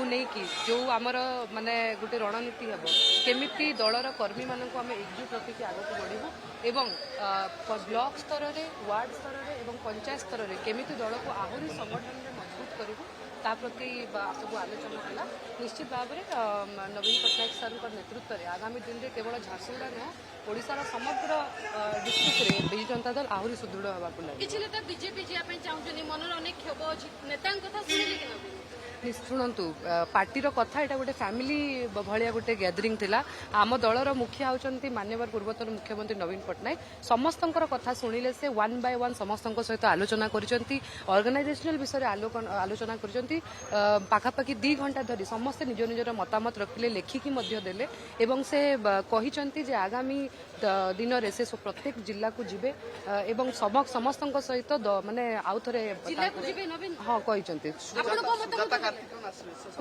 नहीं कि जो आमर माने गोटे रणनीति हम केमिति दलर कर्मी मानक आम एकजुट रखिक आगक बढ़ू एवं ब्लॉक स्तर में वार्ड स्तर में पंचायत स्तर में केमिति दल को आहरी संगठन में मजबूत करूँ ता प्रति सब आलोचना है। निश्चित भाव में नवीन पट्टनायक सर नेतृत्व में आगामी दिन में केवल झारसुगुड़ा नुह ओडिशार समग्र डिस्ट्रिक्ट में विजु जनता दल आहरी सुदृढ़ होगा लगे। किसी नेता बीजेपी जाए चाहते मन अनेक क्षोभ अच्छी नेता कथा शुणिले कि शुणु पार्टीर कथा यहाँ गोटे फैमिली भाया गोटे गैदरिंग थिला आम दलर मुखिया होती माननीय पूर्वतन मुख्यमंत्री नवीन पट्टनायक समस्त कथा शुणिले से वन बाय वन समस्त सहित आलोचना करछंती ऑर्गेनाइजेशनल विषय आलोचना करछंती पाखापाखि 2 घंटा धरी समस्ते निज निजर मतामत रखिले लेखिकी मध्य देले एवं से कहिसंती जे आगामी दिन रे से प्रत्येक जिला को जिबे एवं समस्त सहित माने आउ थरे जिला को जिबे नवीन हां कहिसंती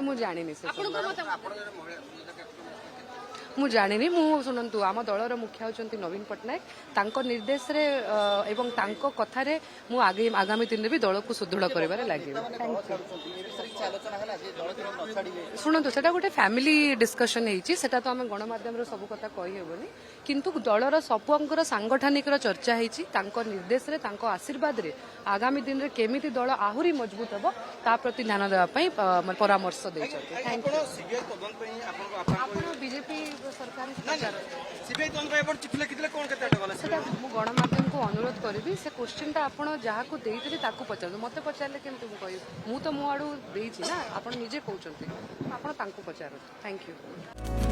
मु जानी मु जानी मु शुणु आम दलर मुखिया होती नवीन पट्टनायक तांको निर्देश रे एवं तांको कथारे मु आगामी दिन भी दल को सुदृढ़ कर लगे। शुणु से गोटे फैमिली डिस्कशन होता तो आम गणमाध्यम सब कथा कहीहबनी किंतु दलर सबंकर सांगठनिक चर्चा होती निर्देश रे आशीर्वाद रे आगामी दिन रे केमिति दल आहुरी मजबूत हम ता प्रति ध्यान देवाई परामर्श बीजेपी सरकार गणमाध्यम को अनुरोध करी से क्वेश्चन आप जहाँ को पचार मत पचारे केमती मु तो मो आड़ू ना आप निजे कहते आप पचार। Thank you.